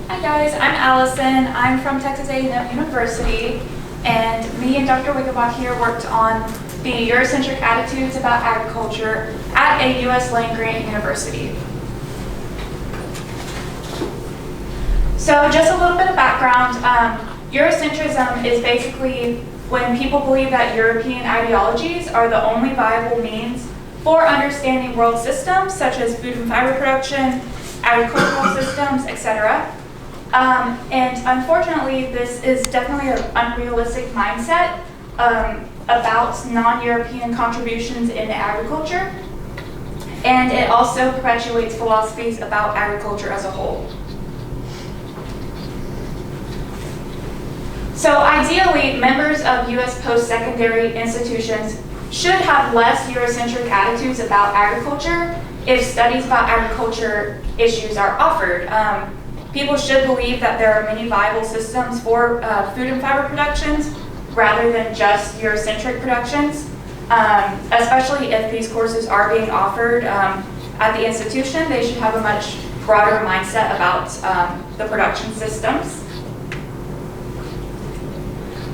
Hi guys, I'm Alison. I'm from Texas A&M University, and me and Dr. Wingenbach here worked on the Eurocentric attitudes about agriculture at a U.S. land-grant university. So just a little bit of background. Eurocentrism is basically when people believe that European ideologies are the only viable means for understanding world systems such as food and fiber production, agricultural systems, etc. And unfortunately, this is definitely an unrealistic mindset about non-European contributions in agriculture, and it also perpetuates philosophies about agriculture as a whole. So ideally, members of U.S. post-secondary institutions should have less Eurocentric attitudes about agriculture if studies about agriculture issues are offered. People should believe that there are many viable systems for food and fiber productions rather than just Eurocentric productions, especially if these courses are being offered at the institution. They should have a much broader mindset about the production systems.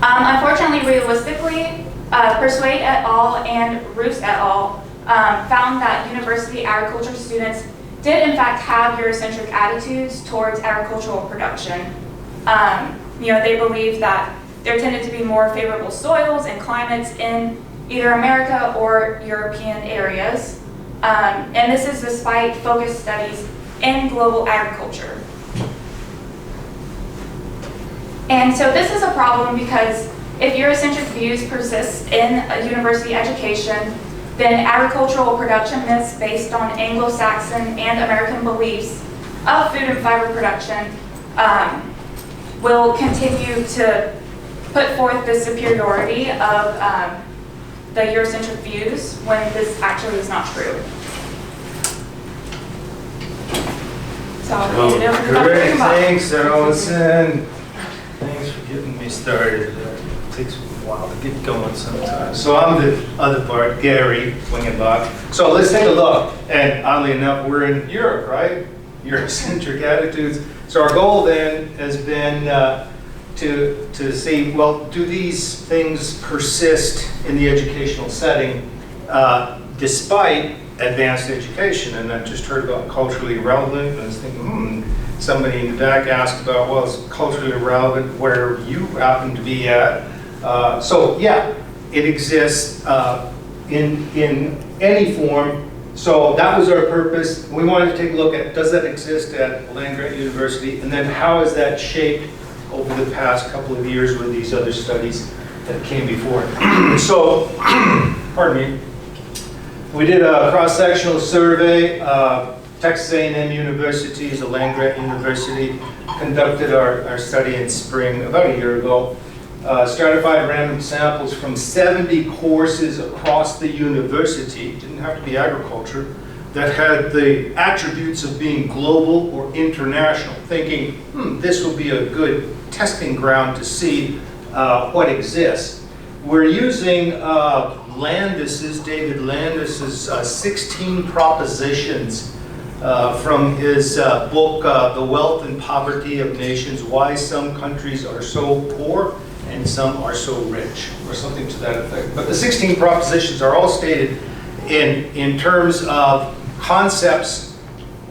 Unfortunately, realistically, Persuade et al. And Roos et al. Found that university agriculture students did in fact have Eurocentric attitudes towards agricultural production. They believed that there tended to be more favorable soils and climates in either America or European areas. And this is despite focused studies in global agriculture. And so this is a problem because if Eurocentric views persist in a university education, then agricultural production myths based on Anglo-Saxon and American beliefs of food and fiber production will continue to put forth the superiority of the Eurocentric views when this actually is not true. So I'll hand it over to Dr. Great, Wingenbach. thanks, Alison. Thanks for getting me started. It takes a while to get going sometimes. So I'm the other part, Gary Wingenbach. So let's take a look. And oddly enough, we're in Europe, right? Eurocentric attitudes. So our goal then has been to see, well, do these things persist in the educational setting despite advanced education? And I just heard about culturally relevant, and I was thinking, somebody in the back asked about, well, it's culturally relevant where you happen to be at. So yeah, it exists in any form. So that was our purpose. We wanted to take a look at, does that exist at land-grant university? And then how has that shaped over the past couple of years with these other studies that came before it? So, pardon me, we did a cross-sectional survey. Texas A&M University is a land-grant university. Conducted our study in spring, about a year ago. Stratified random samples from 70 courses across the university, didn't have to be agriculture, that had the attributes of being global or international, thinking, this will be a good testing ground to see what exists. We're using David Landis's 16 propositions from his book, The Wealth and Poverty of Nations, Why Some Countries Are So Poor and Some Are So Rich, or something to that effect. But the 16 propositions are all stated in terms of concepts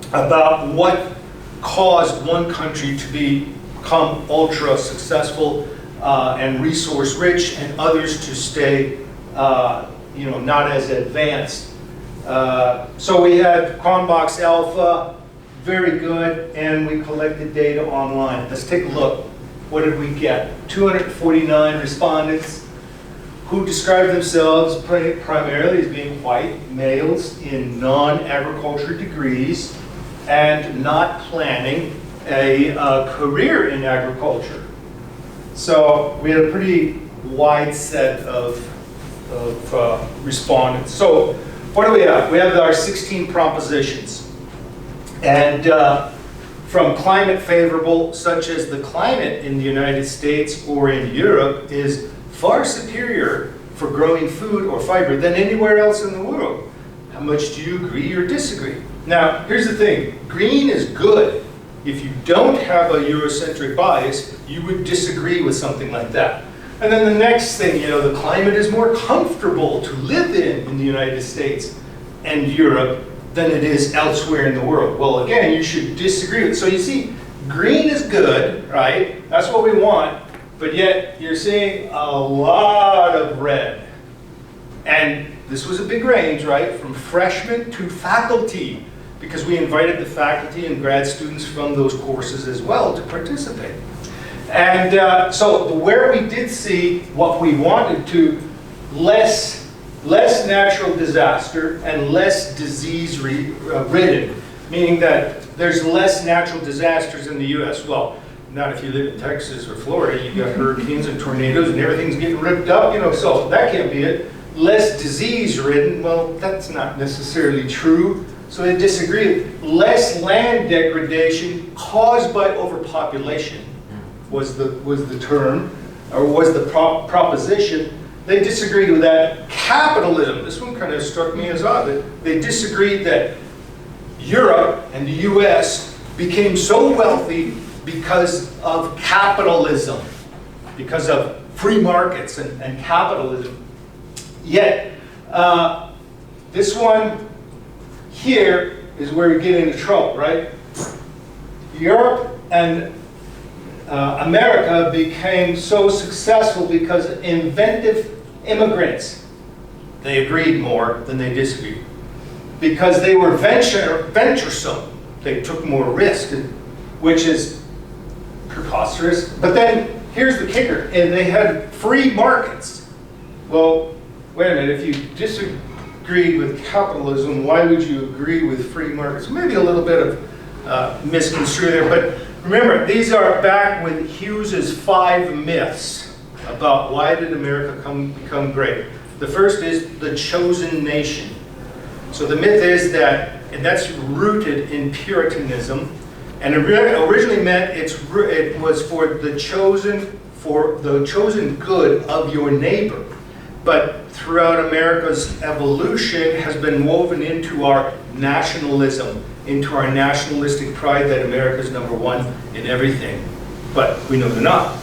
about what caused one country to become ultra successful and resource rich, and others to stay not as advanced. So we had Cronbach's Alpha, very good, and we collected data online. Let's take a look. What did we get? 249 respondents who described themselves primarily as being white males in non-agriculture degrees and not planning a career in agriculture. So we had a pretty wide set of respondents. So what do we have? We have our 16 propositions. And from climate favorable, such as the climate in the United States or in Europe is far superior for growing food or fiber than anywhere else in the world. How much do you agree or disagree? Now, here's the thing. Green is good. If you don't have a Eurocentric bias, you would disagree with something like that. And then the next thing, the climate is more comfortable to live in the United States and Europe than it is elsewhere in the world. Well, again, you should disagree with. So you see, green is good, right? That's what we want. But yet, you're seeing a lot of red. And this was a big range, right? From freshmen to faculty, because we invited the faculty and grad students from those courses as well to participate. And so where we did see what we wanted to, less natural disaster and less disease ridden, meaning that there's less natural disasters in the US. Well, not if you live in Texas or Florida, you've got hurricanes and tornadoes and everything's getting ripped up, so that can't be it. Less disease ridden, well, that's not necessarily true. So they disagreed. Less land degradation caused by overpopulation was the term, or was the proposition. They disagreed with that. Capitalism, this one kind of struck me as odd. They disagreed that Europe and the US became so wealthy because of capitalism, because of free markets and capitalism. Yet, this one here is where we get into trouble, right? Europe and America became so successful because inventive immigrants, they agreed more than they disagreed. Because they were venturesome, they took more risk, which is preposterous. But then, here's the kicker, and they had free markets. Well, wait a minute, if you disagreed with capitalism, why would you agree with free markets? Maybe a little bit of misconstrue there, but remember, these are back with Hughes's 5 myths about why did America become great. The first is the chosen nation. So the myth is that, and that's rooted in Puritanism, and it originally meant it was for the chosen good of your neighbor. But throughout America's evolution has been woven into our nationalism, into our nationalistic pride that America's number one in everything. But we know they're not.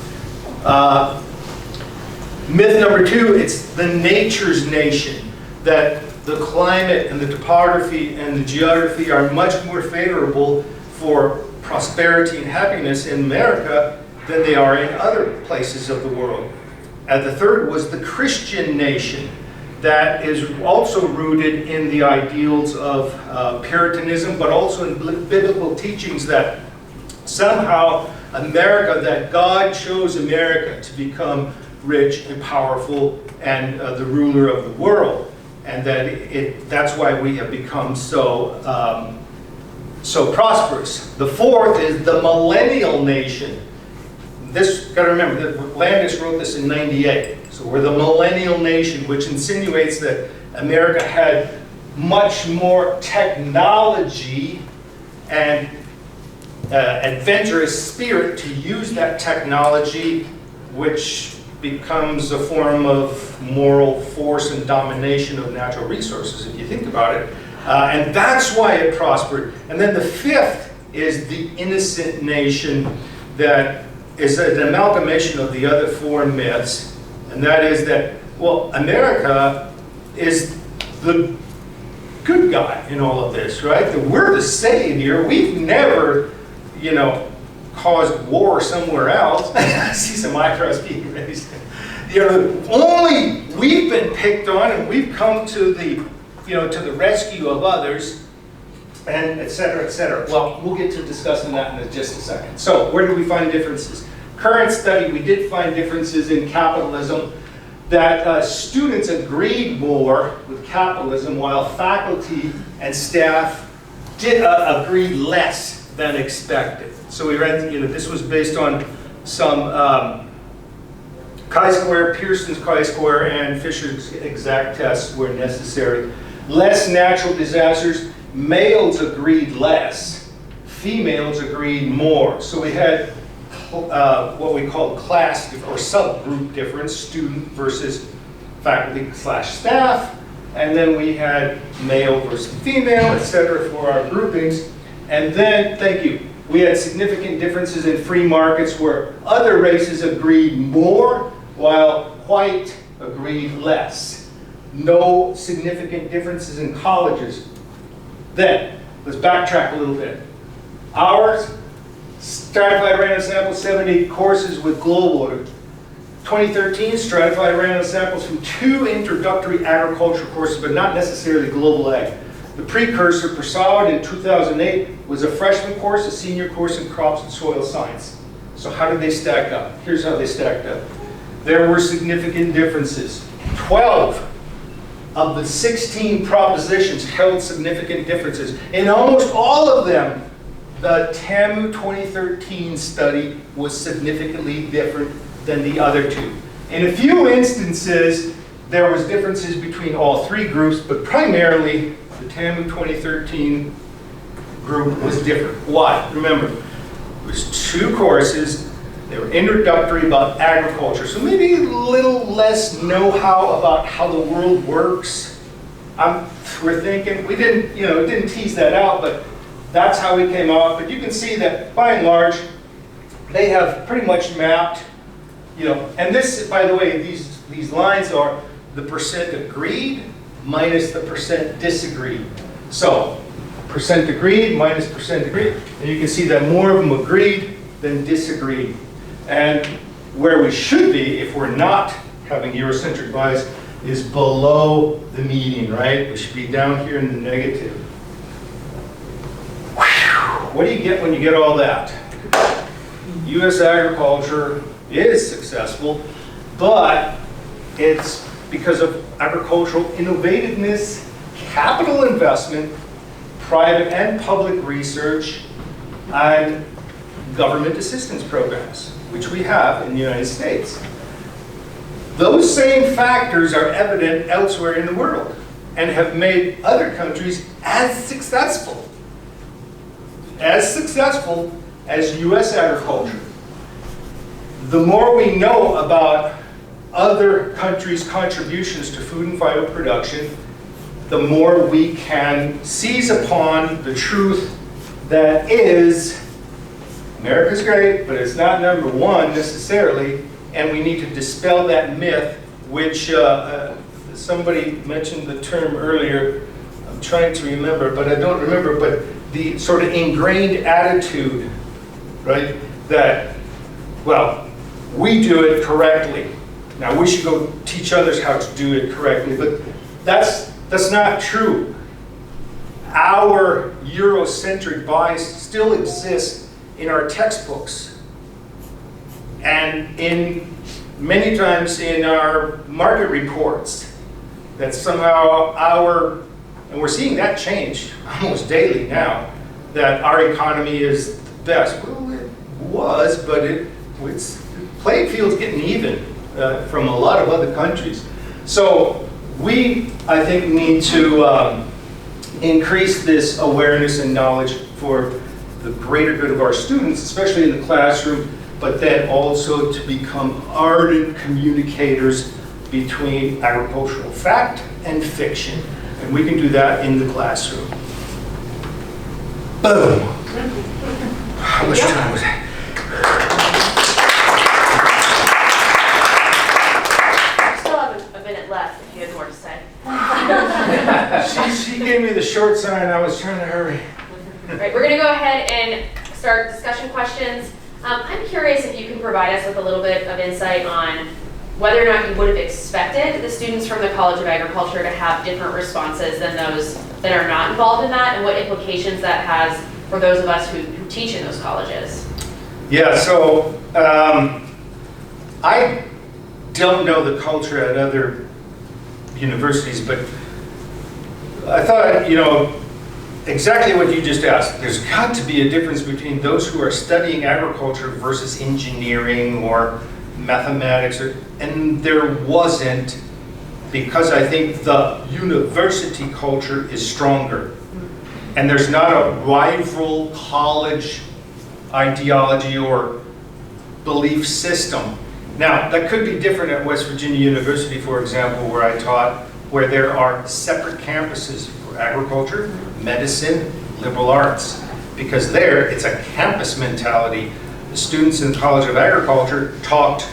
Myth number 2, it's the nature's nation, that the climate and the topography and the geography are much more favorable for prosperity and happiness in America than they are in other places of the world. And the third was the Christian nation, that is also rooted in the ideals of Puritanism, but also in biblical teachings that somehow America, that God chose America to become rich and powerful and the ruler of the world, and that that's why we have become so prosperous. The fourth is the Millennial Nation. This, got to remember, Landis wrote this in '98. So we're the Millennial Nation, which insinuates that America had much more technology and adventurous spirit to use that technology, which becomes a form of moral force and domination of natural resources, if you think about it. And that's why it prospered. And then the fifth is the innocent nation, that is an amalgamation of the other 4 myths. And that is that, well, America is the good guy in all of this, right? That we're the savior. We've never, caused war somewhere else. I see some eyebrows being raised. Only we've been picked on, and we've come to the, to the rescue of others, and et cetera, et cetera. Well, we'll get to discussing that in just a second. So, where do we find differences? Current study, we did find differences in capitalism, that students agreed more with capitalism, while faculty and staff did agreed less than expected. So we read, this was based on some chi-square, Pearson's chi-square, and Fisher's exact tests were necessary. Less natural disasters, males agreed less, females agreed more. So we had what we call class or subgroup difference, student versus faculty/staff, and then we had male versus female, etc. for our groupings. And then, thank you, We had significant differences in free markets where other races agreed more while white agreed less. No significant differences in colleges. Then, let's backtrack a little bit. Ours, stratified random sample, 78 courses with global order. 2013, stratified random samples from 2 introductory agriculture courses, but not necessarily global ag. The precursor, Persaud, in 2008, was a freshman course, a senior course in crops and soil science. So how did they stack up? Here's how they stacked up. There were significant differences. 12 of the 16 propositions held significant differences. In almost all of them, the TAMU 2013 study was significantly different than the other 2. In a few instances, there was differences between all 3 groups, but primarily the TAMU 2013 group was different. Why? Remember, it was 2 courses. They were introductory about agriculture, so maybe a little less know-how about how the world works. We're thinking, we didn't tease that out, but that's how we came out. But you can see that by and large, they have pretty much mapped, and this, by the way, these lines are the percent agreed minus the percent disagreed. So, percent agreed minus percent agreed. And you can see that more of them agreed than disagreed. And where we should be, if we're not having Eurocentric bias, is below the median, right? We should be down here in the negative. What do you get when you get all that? U.S. agriculture is successful, but it's because of agricultural innovativeness, capital investment, private and public research, and government assistance programs, which we have in the United States. Those same factors are evident elsewhere in the world and have made other countries as successful as U.S. agriculture. The more we know about other countries' contributions to food and vital production, the more we can seize upon the truth that is, America's great, but it's not number 1 necessarily, and we need to dispel that myth, which somebody mentioned the term earlier. I'm trying to remember, but I don't remember, but the sort of ingrained attitude, right, that, well, we do it correctly. Now, we should go teach others how to do it correctly, but that's not true. Our Eurocentric bias still exists in our textbooks and in many times in our market reports, that somehow and we're seeing that change almost daily now, that our economy is the best. Well, it was, but it's playing field's getting even from a lot of other countries. So we, I think, need to increase this awareness and knowledge for the greater good of our students, especially in the classroom, but then also to become ardent communicators between agricultural fact and fiction. And we can do that in the classroom. Boom. How much time was that? You still have a minute left if you had more to say. She gave me the short sign. I was trying to hurry. All right, we're going to go ahead and start discussion questions. I'm curious if you can provide us with a little bit of insight on whether or not you would have expected the students from the College of Agriculture to have different responses than those that are not involved in that, and what implications that has for those of us who teach in those colleges. Yeah, so I don't know the culture at other universities, but I thought, exactly what you just asked. There's got to be a difference between those who are studying agriculture versus engineering or mathematics, and there wasn't, because I think the university culture is stronger. And there's not a rival college ideology or belief system. Now, that could be different at West Virginia University, for example, where I taught, where there are separate campuses for agriculture, medicine, liberal arts. because there it's a campus mentality. The students in the College of Agriculture talked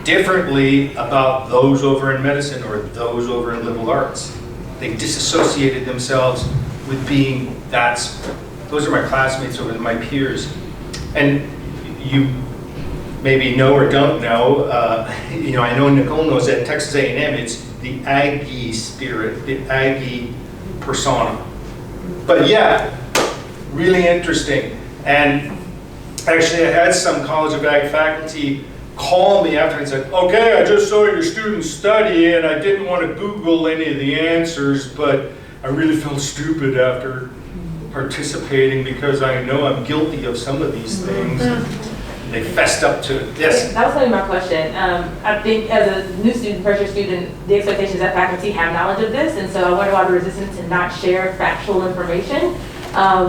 differently about those over in medicine or those over in liberal arts. They disassociated themselves with being those are my classmates or my peers. And you maybe know or don't know, I know Nicole knows that Texas A&M, it's the Aggie spirit, the Aggie persona. But yeah, really interesting. And actually I had some College of Ag faculty call me after and said, okay, I just saw your students study and I didn't want to Google any of the answers, but I really felt stupid after participating because I know I'm guilty of some of these things. They fessed up to it. Yes? That was going to be my question. I think as a new student, first year student, the expectation is that faculty have knowledge of this, and so I wonder why the resistance to not share factual information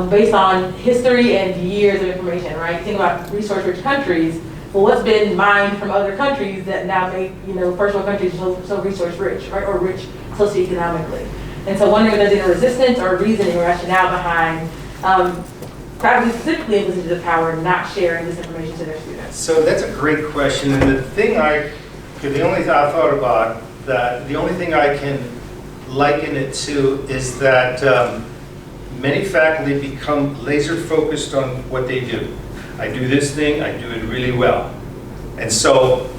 based on history and years of information, right? Think about resource-rich countries. Well, what's been mined from other countries that now make, first world countries so resource-rich, right, or rich socioeconomically? And so wondering if there's any resistance or reasoning or rationale behind faculty specifically in positions of power not sharing this information to their students. So that's a great question, and the only thing I thought about that, the only thing I can liken it to is that many faculty become laser focused on what they do. I do this thing, I do it really well. And so,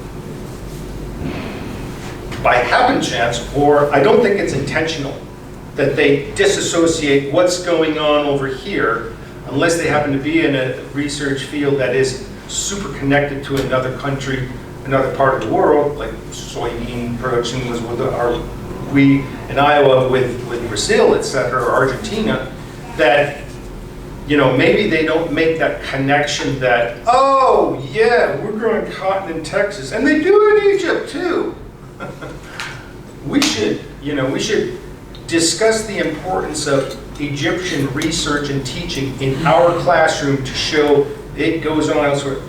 by happen chance, or I don't think it's intentional, that they disassociate what's going on over here unless they happen to be in a research field that is super connected to another country, another part of the world, like soybean production was with we in Iowa with Brazil, et cetera, or Argentina, that maybe they don't make that connection that, oh yeah, we're growing cotton in Texas, and they do in Egypt too. we should discuss the importance of Egyptian research and teaching in our classroom to show it goes on elsewhere.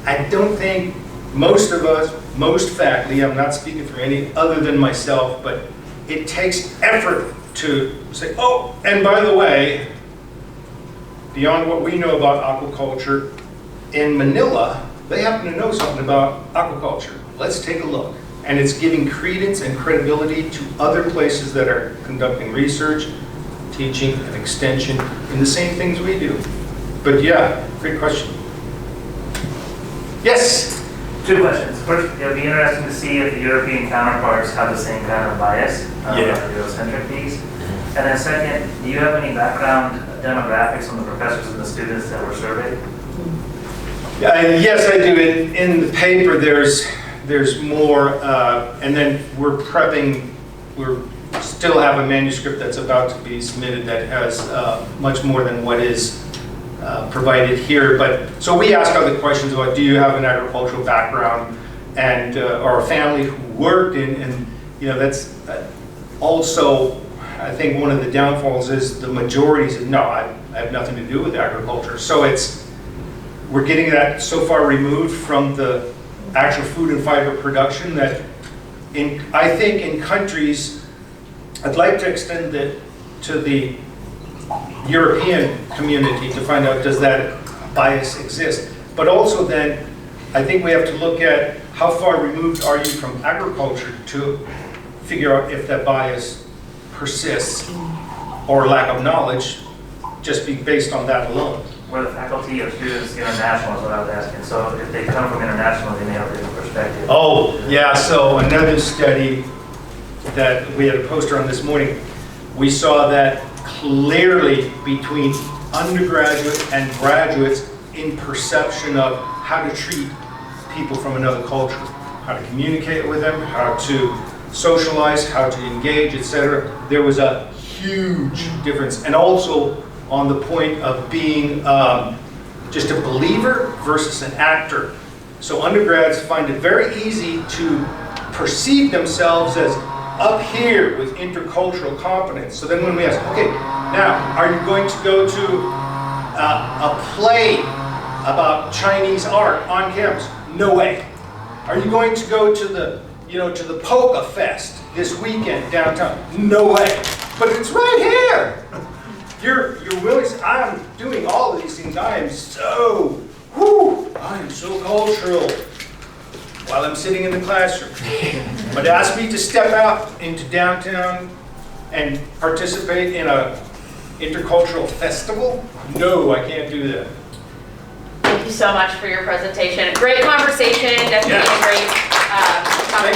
I don't think most of us, most faculty, I'm not speaking for any other than myself, but it takes effort to say, oh, and by the way, beyond what we know about aquaculture, in Manila, they happen to know something about aquaculture. Let's take a look. And it's giving credence and credibility to other places that are conducting research, teaching, and extension in the same things we do. But yeah, great question. Yes? 2 questions. First, it would be interesting to see if the European counterparts have the same kind of bias on the Eurocentric piece. And then second, do you have any background demographics on the professors and the students that were surveyed? Yes, I do. In the paper, there's more, and then we're prepping, still have a manuscript that's about to be submitted that has much more than what is provided here. But so we ask other questions about, do you have an agricultural background and or a family who worked in, and that's also, I think one of the downfalls is the majority says, no, I have nothing to do with agriculture. So we're getting that so far removed from the actual food and fiber production that I think in countries, I'd like to extend it to the European community to find out, does that bias exist? But also then, I think we have to look at how far removed are you from agriculture to figure out if that bias persists or lack of knowledge, just be based on that alone. Were the faculty or students international is what I was asking. So if they come from international, they may have a different perspective. Oh, yeah, so another study that we had a poster on this morning, we saw that clearly between undergraduate and graduates in perception of how to treat people from another culture, how to communicate with them, how to socialize, how to engage, etc. There was a huge difference. And also on the point of being just a believer versus an actor. So undergrads find it very easy to perceive themselves as up here with intercultural competence. So then when we ask, okay, now are you going to go to a play about Chinese art on campus? No way. Are you going to go to the to the Polka Fest this weekend downtown? No way. But it's right here. you're willing, I'm doing all of these things. I am so cultural while I'm sitting in the classroom. But ask me to step out into downtown and participate in a intercultural festival? No, I can't do that. Thank you so much for your presentation. Great conversation, definitely Yes. a great topic.